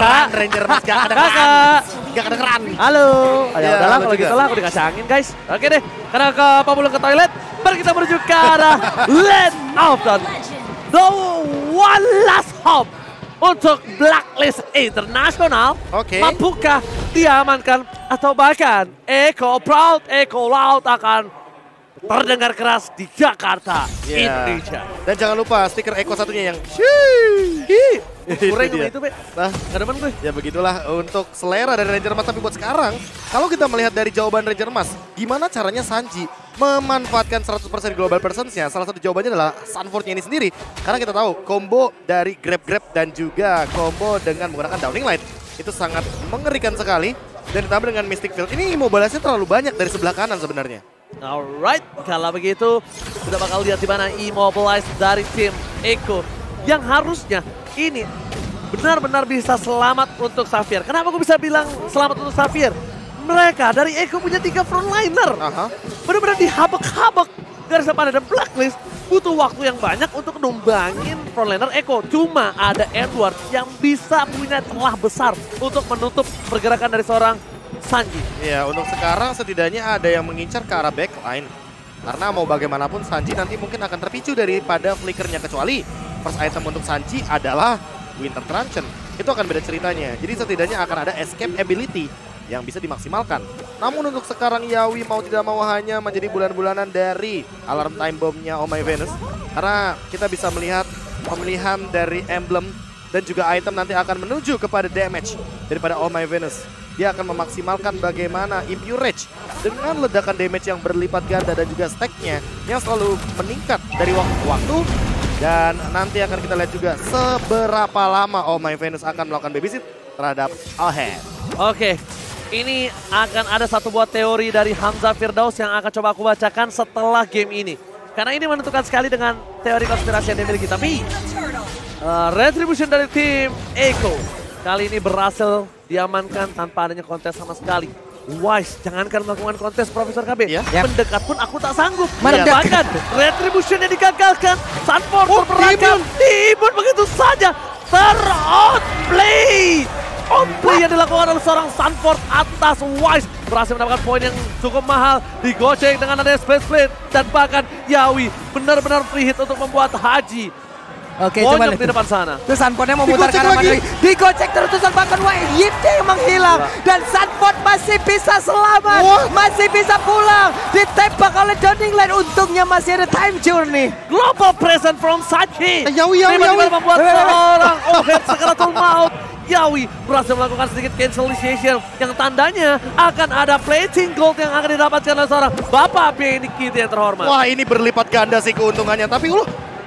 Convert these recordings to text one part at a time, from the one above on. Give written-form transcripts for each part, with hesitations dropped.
kedengeran Ranger Mas, gak kedengeran. Gak kedengeran. Halo. Ya udahlah kalau juga. gitu lah aku dikasih angin guys. Oke deh, karena ke Pabulung ke toilet, mari kita menuju ke arah Land of the One Last Hope untuk Blacklist International. Mampukah diamankan atau bahkan Eko Proud, Eko Loud akan terdengar keras di Jakarta, Indonesia. Dan jangan lupa stiker Eko satunya yang kurang itu, Be. Nah, gak demen gue. Ya begitulah untuk selera dari Ranger Mas. Tapi buat sekarang, kalau kita melihat dari jawaban Ranger Mas, gimana caranya Sanji memanfaatkan 100% global presence-nya? Salah satu jawabannya adalah Sanford-nya ini sendiri. Karena kita tahu combo dari grab-grab dan juga combo dengan menggunakan Downing Light itu sangat mengerikan sekali. Dan ditambah dengan Mystic Field, ini immobilize-nya terlalu banyak dari sebelah kanan sebenarnya. Alright, kalau begitu kita bakal lihat di mana immobilize dari tim Eko yang harusnya ini benar-benar bisa selamat untuk Xavier. Kenapa gue bisa bilang selamat untuk Xavier? Mereka dari Eko punya 3 frontliner. Benar-benar dihabek-habek garis depan dan Blacklist butuh waktu yang banyak untuk numbangin frontliner Eko. Cuma ada Edward yang bisa punya celah besar untuk menutup pergerakan dari seorang Sanji. Ya, untuk sekarang setidaknya ada yang mengincar ke arah backline. Karena mau bagaimanapun Sanji nanti mungkin akan terpicu daripada flickernya. Kecuali first item untuk Sanji adalah Winter Truncheon. Itu akan beda ceritanya. Jadi setidaknya akan ada escape ability yang bisa dimaksimalkan. Namun untuk sekarang Yawi mau tidak mau hanya menjadi bulan-bulanan dari alarm time bomb-nya Oh My Venus. Karena kita bisa melihat pemilihan dari emblem dan juga item nanti akan menuju kepada damage daripada Oh My Venus. Dia akan memaksimalkan bagaimana Impure Rage dengan ledakan damage yang berlipat ganda dan juga stack-nya yang selalu meningkat dari waktu ke waktu. Dan nanti akan kita lihat juga seberapa lama Oh My Venus akan melakukan babysit terhadap Alhead. Oke, ini akan ada satu buah teori dari Hamza Firdaus yang akan coba aku bacakan setelah game ini. Karena ini menentukan sekali dengan teori konspirasi yang dimiliki. Tapi retribution dari tim Eko kali ini berhasil diamankan tanpa adanya kontes sama sekali. Wise, jangankan melakukan kontes Profesor KB. Mendekat pun aku tak sanggup. Bahkan retribution yang digagalkan. Sanford berperangkap. Diimbun begitu saja. Ter-outplay. Outplay yang dilakukan oleh seorang Sanford atas Wise. Berhasil mendapatkan poin yang cukup mahal. Digoceng dengan adanya Space Blade. Dan bahkan Yawi benar-benar free hit untuk membuat Haji Oke, coba di depan sana. Terus Sanfordnya memutar ke arah lagi. Digocek terus bahkan YFT yang menghilang. Dan Sanford masih bisa selamat. Masih bisa pulang. Ditembak oleh Downing Light. Untungnya masih ada time journey. Global present from Sachi. Yawi. Tiba-tiba membuat seorang Ohead sekeratul maut. Yawi berhasil melakukan sedikit cancellation yang tandanya akan ada plating gold yang akan didapatkan oleh seorang Bapak Benny Kitty yang terhormat. Wah, ini berlipat ganda sih keuntungannya. Tapi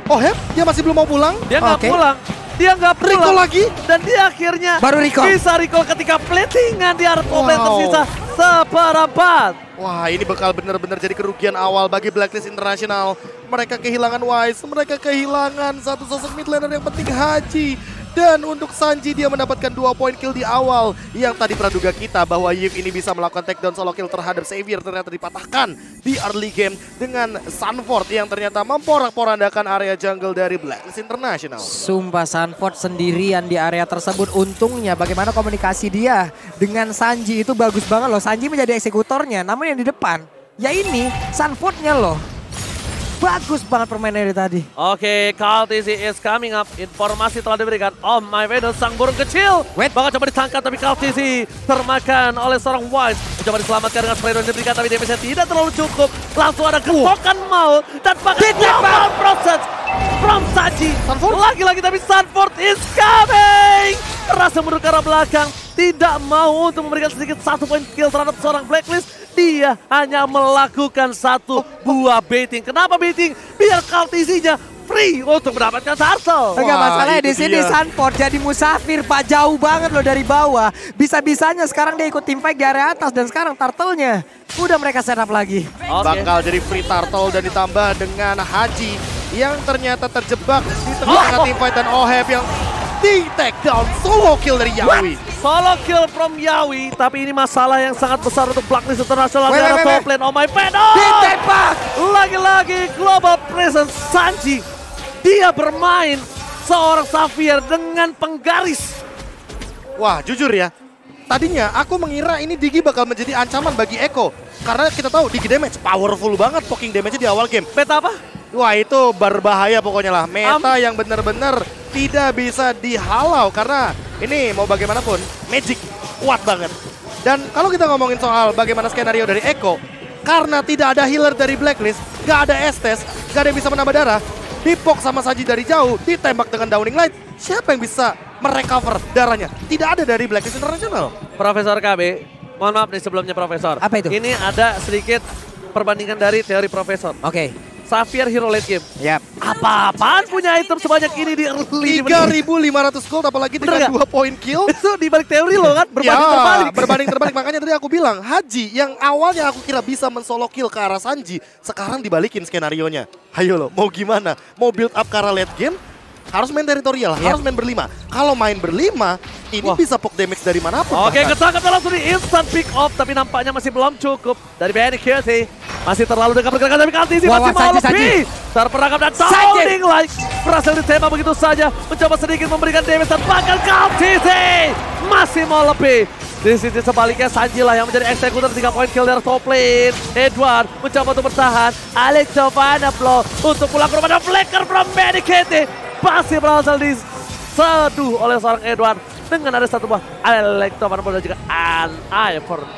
Oheb, dia masih belum mau pulang. Dia nggak pulang. Dia nggak pulang. Recall lagi. Dan dia akhirnya baru bisa recall ketika platingan di area top lane tersisa seperempat. Wah, ini bakal benar-benar jadi kerugian awal bagi Blacklist International. Mereka kehilangan Wise, mereka kehilangan satu sosok mid laner yang penting, Haji. Dan untuk Sanji dia mendapatkan 2 poin kill di awal. Yang tadi praduga kita bahwa Yves ini bisa melakukan takedown solo kill terhadap Xavier ternyata dipatahkan di early game dengan Sanford yang ternyata memporak-porandakan area jungle dari Blacklist International. Sumpah Sanford sendirian di area tersebut. Untungnya bagaimana komunikasi dia dengan Sanji itu bagus banget loh. Sanji menjadi eksekutornya, namun yang di depan ya ini Sanfordnya loh. Bagus banget permainan dari tadi. Oke, KalTZ is coming up. Informasi telah diberikan. Oh My Venus, sang burung kecil. Bakal coba ditangkap tapi KalTZ termakan oleh seorang Wise. Coba diselamatkan dengan spray yang diberikan tapi damage-nya tidak terlalu cukup. Langsung ada getokan maut. Dan bahkan global process from Saji. Lagi-lagi tapi Sanford is coming. Berhasil mundur ke arah belakang. Tidak mau untuk memberikan sedikit 1 poin kill terhadap seorang Blacklist. Dia hanya melakukan satu buah baiting. Kenapa baiting? Biar KalTZ-nya free untuk mendapatkan turtle. Enggak masalahnya di sini Sanford jadi musafir Pak, jauh banget loh dari bawah. Bisa-bisanya sekarang dia ikut team fight di area atas dan sekarang turtle-nya udah mereka setup lagi. Bakal jadi free turtle dan ditambah dengan Haji yang ternyata terjebak di tengah-tengah team fight dan Oheb yang di take down solo kill dari Yawi. Solo kill from Yawi, tapi ini masalah yang sangat besar untuk Blacklist International di arah top lane. Oh My Venus! Ditembak! Lagi-lagi global presence Sanji. Dia bermain seorang Xavier dengan penggaris. Wah, jujur ya. Tadinya aku mengira ini Digi bakal menjadi ancaman bagi Eko. Karena kita tahu Digi damage powerful banget poking damage di awal game. Meta apa? Wah, itu berbahaya pokoknya lah. Meta yang benar-benar tidak bisa dihalau. Karena ini mau bagaimanapun Magic kuat banget. Dan kalau kita ngomongin soal bagaimana skenario dari Eko, karena tidak ada healer dari Blacklist, gak ada Estes, gak ada yang bisa menambah darah, dipok sama Sanji dari jauh, ditembak dengan Downing Light, siapa yang bisa merecover darahnya? Tidak ada dari Blacklist International. Profesor KB, mohon maaf nih sebelumnya Profesor. Apa itu? Ini ada sedikit perbandingan dari teori Profesor. Oke. Xavier hero late game. Yap. Apa-apaan punya item sebanyak ini di early? 3.500 gold apalagi dengan 2 point kill. Itu di balik teori lo kan, berbanding Ya, terbalik. berbanding terbalik. Makanya tadi aku bilang, Haji yang awalnya aku kira bisa mensolo kill ke arah Sanji, sekarang dibalikin skenarionya. Ayo lo, mau gimana? Mau build up ke arah late game? Harus main teritorial, harus main berlima. Kalau main berlima, ini bisa poke damage dari manapun. Oke, bahkan. ketangkap langsung di instant pick off, tapi nampaknya masih belum cukup dari BNKT. Masih terlalu dekat pergerakan dari Kaltisi, masih mau lebih. Terperangkap dan sounding like berhasil ditembak begitu saja. Mencoba sedikit memberikan damage dan bahkan Kaltisi masih mau lebih. Di sisi sebaliknya Sanji lah yang menjadi eksekutor 3 point kill dari top lane. Edward mencoba untuk bertahan. Alex Giovanna blow untuk pulang ke rumah dan flicker from BNKT. Masih berhasil diseduh oleh seorang Edward dengan ada satu buah Electro dan juga an Ivern.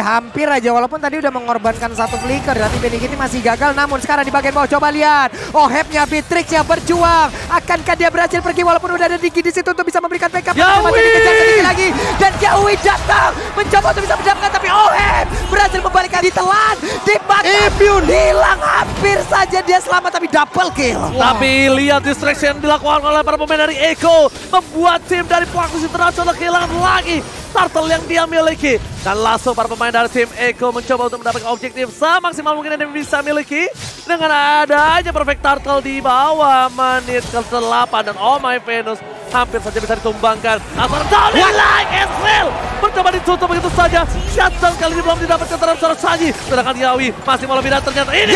Hampir aja walaupun tadi udah mengorbankan satu flicker tapi BNKT masih gagal, namun sekarang di bagian bawah coba lihat. Ohep-nya Beatrix yang berjuang. Akankah dia berhasil pergi walaupun udah ada Digi di situ untuk bisa memberikan backup? Yawi lagi dan Yawi datang mencoba untuk bisa mendapatkan, tapi Ohep berhasil membalikkan, ditelan, dibakar, hilang hampir saja dia selamat tapi double kill. Tapi lihat distraction yang dilakukan oleh para pemain dari Eko membuat tim dari Blacklist International kehilangan lagi turtle yang dia miliki. Dan langsung para pemain dari tim Eko mencoba untuk mendapatkan objektif semaksimal mungkin yang bisa miliki. Dengan adanya perfect turtle di bawah menit ke-8 dan Oh My Venus hampir saja bisa ditumbangkan. Langsung Downing Light Ezreal mencoba ditutup begitu saja. Shutdown kali ini belum didapatkan terhadap seorang Sanji. Sedangkan Yawi masih mau lebih dan ternyata ini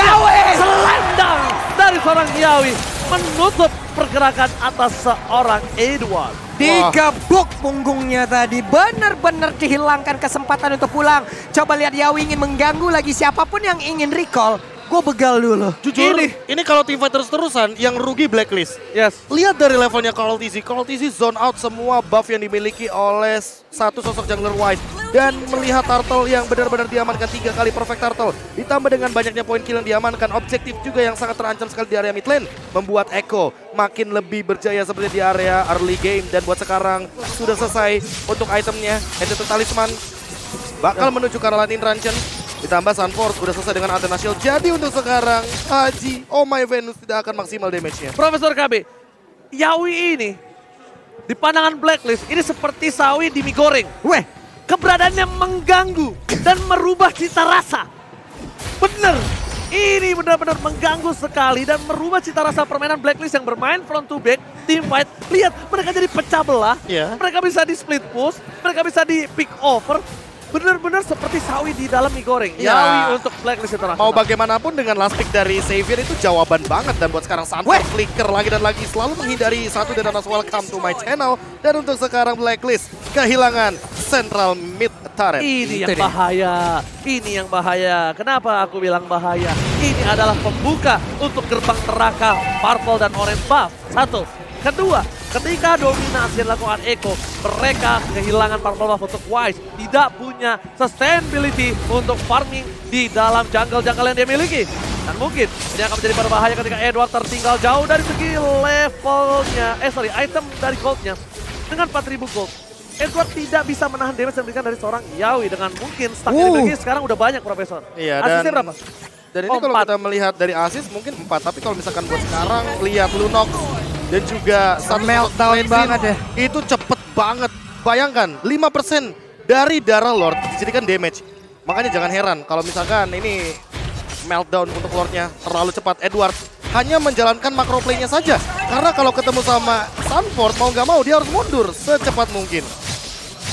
selendang dari seorang Yawi menutup pergerakan atas seorang Edward. Digebuk punggungnya tadi, benar-benar dihilangkan kesempatan untuk pulang. Coba lihat Yawi ingin mengganggu lagi siapapun yang ingin recall. Gue begal dulu. Jujur, ini kalau teamfight terus-terusan yang rugi Blacklist. Yes. Lihat dari levelnya Call TZ zone out semua buff yang dimiliki oleh satu sosok jungler Wise. Dan melihat turtle yang benar-benar diamankan 3 kali perfect turtle. Ditambah dengan banyaknya poin kill yang diamankan. Objektif juga yang sangat terancam sekali di area mid lane. Membuat Eko makin lebih berjaya seperti di area early game. Dan buat sekarang sudah selesai untuk itemnya. Enchanted Talisman bakal menuju ke arah Lightning Truncheon. Ditambah Sunforce udah selesai dengan Athena Shield. Jadi untuk sekarang Haji, Oh My Venus tidak akan maksimal damage-nya. Profesor KB, Yawi ini di pandangan Blacklist ini seperti sawi di mie goreng. Weh, keberadaannya mengganggu dan merubah cita rasa. Bener, ini benar-benar mengganggu sekali dan merubah cita rasa permainan Blacklist yang bermain front to back, team fight. Lihat, mereka jadi pecah belah, mereka bisa di split push, mereka bisa di pick over. Benar-benar seperti sawi di dalam mie goreng. Yawi untuk Blacklist International. Mau bagaimanapun dengan last pick dari Xavier itu jawaban banget. Dan buat sekarang Sunforce flicker lagi dan lagi. Selalu menghindari satu dan atas welcome to my channel. Dan untuk sekarang Blacklist kehilangan central mid turret. Ini yang bahaya. Ini yang bahaya. Kenapa aku bilang bahaya? Ini adalah pembuka untuk gerbang neraka purple dan orange buff. Satu. Kedua, ketika dominasi dilakukan Eko, mereka kehilangan purple buff untuk Wise. Tidak punya sustainability untuk farming di dalam jungle-jungle yang dia miliki. Dan mungkin ini akan menjadi berbahaya ketika Edward tertinggal jauh dari segi levelnya. Item dari goldnya. Dengan 4.000 gold. Edward tidak bisa menahan damage yang diberikan dari seorang Yawi. Dengan mungkin stack yang dimiliki sekarang udah banyak, Profesor. Iya, asisnya berapa? Dan ini kalau kita melihat dari asis mungkin 4. Tapi kalau misalkan buat sekarang lihat Lunox dan juga meltdown banget ya. Itu cepet banget. Bayangkan 5% dari darah Lord dijadikan damage. Makanya jangan heran kalau misalkan ini meltdown untuk Lordnya terlalu cepat. Edward hanya menjalankan macro play-nya saja. Karena kalau ketemu sama Sunforce mau nggak mau dia harus mundur secepat mungkin.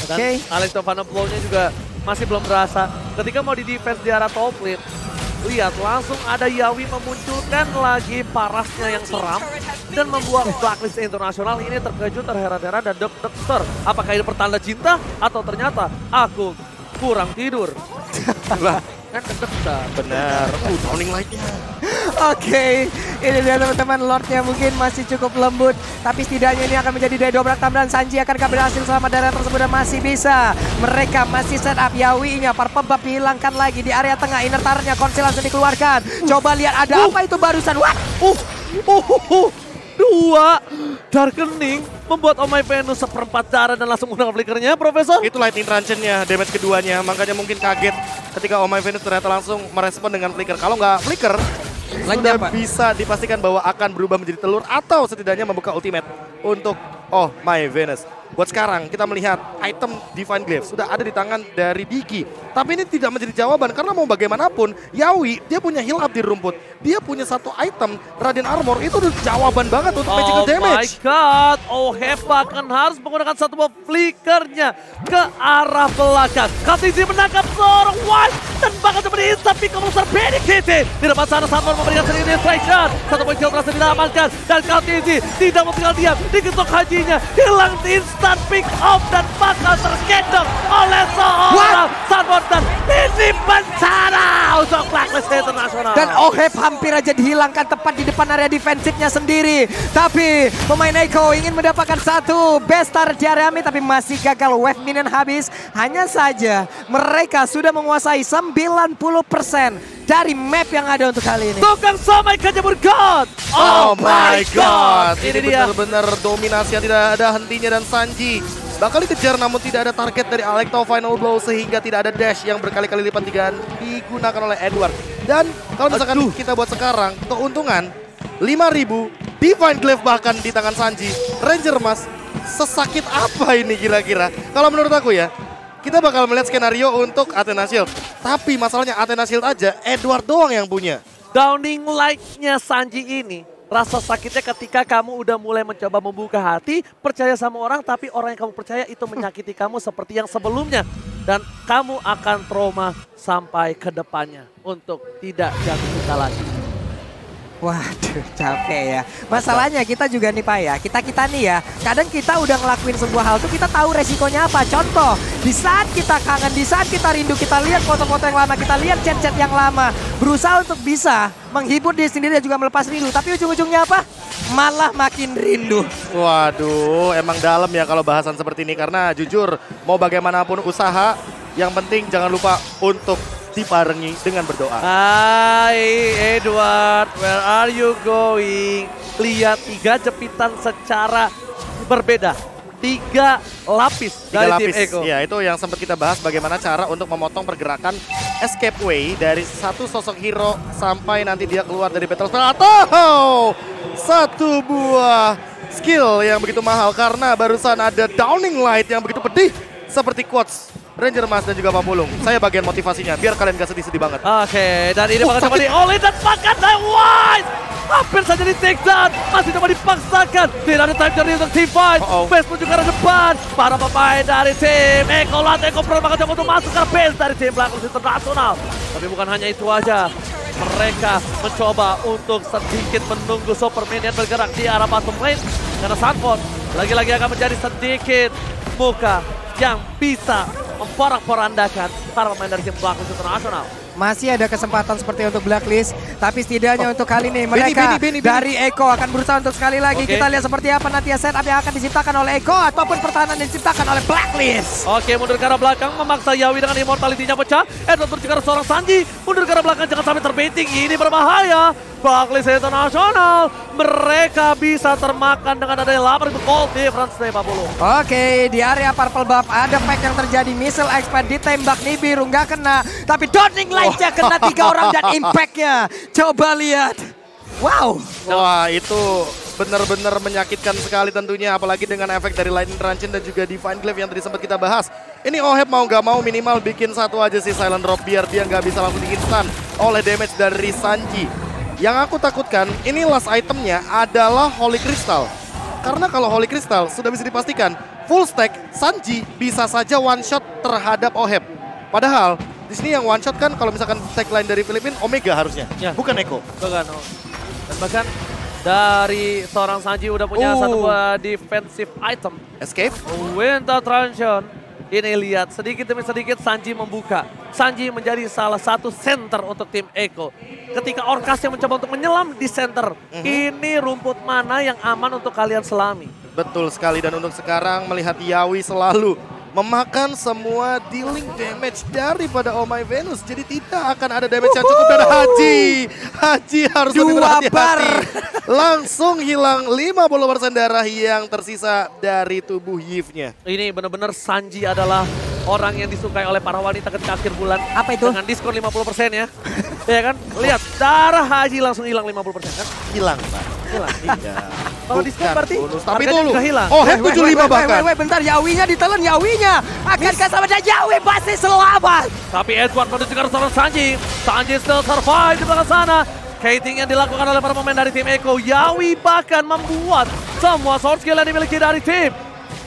Dan Alex Giovanna blow-nya juga masih belum berasa. Ketika mau di defense di arah top lane, Lihat, langsung ada Yawi memunculkan lagi parasnya yang seram dan membuat Blacklist Internasional ini terkejut, terheran-heran dan deg-deger. Apakah ini pertanda cinta atau ternyata aku kurang tidur? Lah, Kan deg-degan. benar. Downing Light-nya. Oke, ini dia teman-teman, Lordnya mungkin masih cukup lembut, tapi setidaknya ini akan menjadi daya dobrak tambahan. Sanji akankah berhasil selamat dari area tersebut dan masih bisa. Mereka masih set up Yawi-nya, Purple dihilangkan lagi di area tengah, inner turret-nya Konsil langsung dikeluarkan. Coba lihat ada apa itu barusan, what? Dua Darkening membuat Oh My Venus seperempat darah dan langsung menggunakan flickernya, Profesor. Itu Lightning Truncheon-nya, damage keduanya. Makanya mungkin kaget ketika Oh My Venus ternyata langsung merespon dengan flicker. Kalau nggak flicker, sudah apa? bisa dipastikan bahwa akan berubah menjadi telur atau setidaknya membuka ultimate untuk Oh My Venus. Buat sekarang kita melihat item Divine Glaive sudah ada di tangan dari Diki. Tapi ini tidak menjadi jawaban karena mau bagaimanapun Yawi dia punya heal up di rumput. Dia punya satu item Radiant Armor, itu udah jawaban banget untuk magical damage. Oh my god, OHEP bahkan harus menggunakan satu buah flickernya ke arah belakang. KTZ menangkap seorang White dan bahkan coba di-instant pick besar Benny Kitty. Di depan sana Sanford memberikan sendiri strike shot. Satu poin kill berhasil diamankan dan KTZ tidak mau tinggal diam. Diketok hajinya, hilang di instant pick off dan bakal terkedok oleh seorang Sanford dan ini bencana untuk Blacklist Internasional. Dan OHEP hampir aja dihilangkan tepat di depan area defensifnya sendiri. Tapi pemain Echo ingin mendapatkan satu best start di area mid, tapi masih gagal. Wave minion habis. Hanya saja mereka sudah menguasai 90% dari map yang ada untuk kali ini. Tukang somai kejabur God. Oh my god, Ini ini dia. benar-benar dominasi yang tidak ada hentinya dan Sanji bakal dikejar namun tidak ada target dari Alecto Final Blow sehingga tidak ada dash yang berkali-kali lipat digunakan oleh Edward. Dan kalau misalkan kita buat sekarang, keuntungan 5.000 Divine Glaive bahkan di tangan Sanji. Ranger Mas, sesakit apa ini kira-kira? Kalau menurut aku ya, kita bakal melihat skenario untuk Athena Shield. Tapi masalahnya Athena Shield aja Edward doang yang punya. Downing Light-nya Sanji ini, rasa sakitnya ketika kamu udah mulai mencoba membuka hati, percaya sama orang, tapi orang yang kamu percaya itu menyakiti kamu seperti yang sebelumnya. Dan kamu akan trauma sampai ke depannya untuk tidak jatuh cinta lagi. Waduh, capek ya. Masalahnya kita juga nih Pak ya, kita nih ya, kadang kita udah ngelakuin sebuah hal tuh kita tahu resikonya apa. Contoh, di saat kita kangen, di saat kita rindu, kita lihat foto-foto yang lama, kita lihat chat-chat yang lama, berusaha untuk bisa menghibur diri sendiri dan juga melepas rindu. Tapi ujung-ujungnya apa? Malah makin rindu. Waduh, emang dalam ya kalau bahasan seperti ini. Karena jujur, mau bagaimanapun usaha, yang penting jangan lupa untuk dibarengi dengan berdoa. Hai Edward, where are you going? Lihat 3 jepitan secara berbeda. 3 lapis dari tim Echo. Ya, itu yang sempat kita bahas bagaimana cara untuk memotong pergerakan escape way dari satu sosok hero sampai nanti dia keluar dari battle spell atau satu buah skill yang begitu mahal karena barusan ada Downing Light yang begitu pedih seperti quotes Ranger Mas dan juga Pamulung. Saya bagian motivasinya biar kalian gak sedih-sedih banget. Oke, dan ini bakal coba di-all-in dan makan dari White. Hampir saja di take down, masih coba dipaksakan. Tidak ada time journey untuk Team Fight. Base pun juga ada depan. Para pemain dari tim Echo Eko Pro bakal coba untuk masuk ke base dari tim Blacklist Internasional. Tapi bukan hanya itu aja. Mereka mencoba untuk sedikit menunggu Super Minion bergerak di arah bottom lane. Karena Sanford lagi-lagi akan menjadi sedikit muka yang bisa memporak-porandakan para pemain dari tim Blacklist Internasional. Masih ada kesempatan seperti untuk Blacklist, tapi setidaknya untuk kali ini mereka dari Echo akan berusaha untuk sekali lagi. Kita lihat seperti apa nanti setup yang akan diciptakan oleh Echo ataupun pertahanan yang diciptakan oleh Blacklist. Oke, mundur ke arah belakang memaksa Yawi dengan immortality-nya pecah. Edward berjaga seorang Sanji, mundur ke arah belakang jangan sampai terbaiting, ini berbahaya. Blacklist Internasional, mereka bisa termakan dengan adanya 8 gold difference dari 40. Oke, di area purple buff ada fight yang terjadi, missile expert ditembak Nibiru nggak kena, tapi Downing Light-nya kena 3 orang dan impact-nya. Coba lihat. Wow. Wah, itu benar-benar menyakitkan sekali tentunya, apalagi dengan efek dari Lightning Truncheon dan juga Divine Glaive yang tadi sempat kita bahas. Ini OHEP mau nggak mau minimal bikin satu aja sih Silent Drop biar dia nggak bisa langsung di-instant oleh damage dari Sanji. Yang aku takutkan, ini last itemnya adalah Holy Crystal. Karena kalau Holy Crystal sudah bisa dipastikan, full stack Sanji bisa saja one shot terhadap OHEP. Padahal Di sini yang one shot kan kalau misalkan tagline dari Filipina Omega harusnya, Ya. bukan Eko. Bahkan, dan bahkan dari seorang Sanji udah punya satu buah defensive item. Escape. Winter Transition. Ini lihat sedikit demi sedikit Sanji membuka. Sanji menjadi salah satu center untuk tim Eko. Ketika Orcas yang mencoba untuk menyelam di center. Ini rumput mana yang aman untuk kalian selami. Betul sekali, dan untuk sekarang melihat Yawi selalu memakan semua dealing damage daripada Oh My Venus. Jadi tidak akan ada damage yang cukup, dan Haji harus lebih berhati-hati. Langsung hilang 50% darah yang tersisa dari tubuh Yves-nya. Ini benar-benar Sanji adalah orang yang disukai oleh para wanita ketika akhir bulan. Apa itu? Dengan diskon 50% ya. Ya kan? Lihat, darah Haji langsung hilang 50% kan? Hilang, Pak. Hilang. Tidak. Kalau diskon berarti bonus, tapi harganya dulu. juga hilang. Oh, head 75 bahkan. Bentar, Yawinya ditelan, Yawinya. Akankah sama dan Yawi pasti selamat. Tapi Edward menunjukkan seorang Sanji. Sanji still survive di belakang sana. Skating yang dilakukan oleh para pemain dari tim Eko. Yawi bahkan membuat semua sword skill yang dimiliki dari tim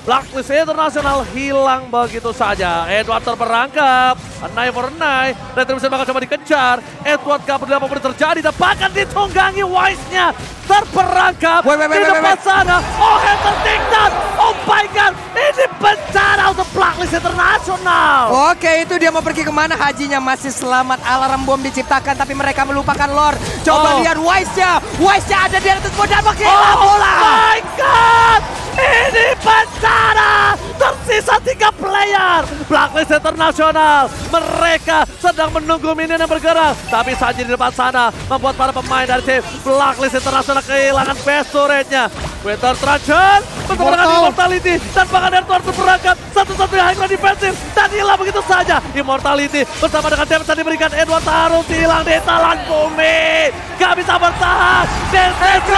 Blacklist International hilang begitu saja. Edward terperangkap. Anai for Anai. Retribution bakal coba dikejar. Edward gak peduli apapun yang terjadi. Dan bahkan ditunggangi Wise-nya. Terperangkap di depan sana. Oh, tertinggal. Oh my god. Ini bencana untuk Blacklist International. Oke, itu dia mau pergi kemana? Hajinya masih selamat. Alarm bom diciptakan tapi mereka melupakan lore. Coba lihat Wise-nya. Wise-nya ada di atas dan menghilang bola. Oh my god. Ini bencana. Tersisa 3 player. Blacklist International. Mereka sedang menunggu minion yang bergerak. Tapi Sanji di depan sana membuat para pemain dari tim Blacklist International kehilangan best turret-nya. Winter Transition bersama dengan Immortality. Dan bahkan Edward berangkat satu-satunya high ground defensif. Dan hilang begitu saja. Immortality bersama dengan damage yang diberikan Edward harus hilang di talan bumi. Gak bisa bertahan. DCC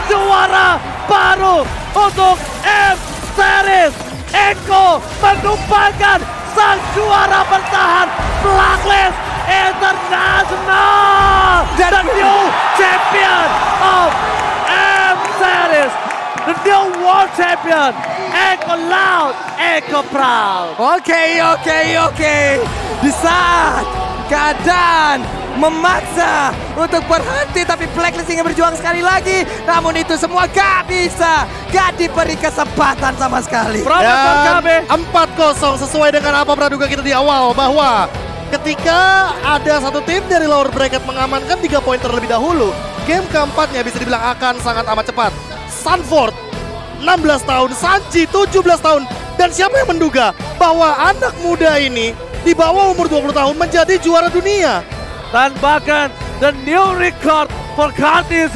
juara baru untuk M-Series. Eko menumpangkan sang juara bertahan Blacklist International. The new champion of M-Series. The new world champion. Eko loud, Eko proud. Oke. Di saat keadaan memaksa untuk berhenti, tapi Blacklist ingin berjuang sekali lagi. Namun itu semua gak bisa, gak diberi kesempatan sama sekali. Dan 4-0 sesuai dengan apa praduga kita di awal, bahwa ketika ada satu tim dari lower bracket mengamankan 3 poin terlebih dahulu, game keempatnya bisa dibilang akan sangat amat cepat. Sanford 16 tahun, Sanji 17 tahun, dan siapa yang menduga bahwa anak muda ini di bawah umur 20 tahun menjadi juara dunia. Dan bahkan the new record for KTZ.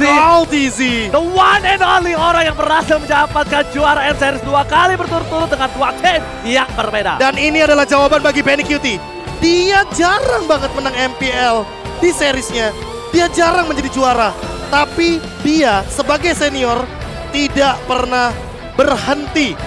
The one and only orang yang berhasil mendapatkan juara M-Series 2 kali berturut-turut dengan 2 tim yang berbeda. Dan ini adalah jawaban bagi Benny Cutie. Dia jarang banget menang MPL di seriesnya. Dia jarang menjadi juara. Tapi dia sebagai senior tidak pernah berhenti.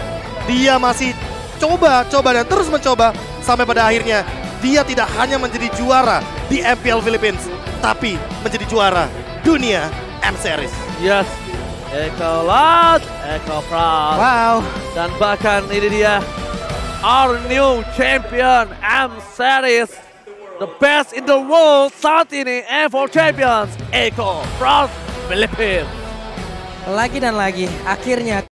Dia masih coba dan terus mencoba sampai pada akhirnya dia tidak hanya menjadi juara di MPL Philippines, tapi menjadi juara dunia M-Series. Yes, Eko loud, Eko proud. Wow. Dan bahkan ini dia, our new champion M-Series. The best in the world saat ini, M4 Champions, Eko from Philippines. Lagi dan lagi, akhirnya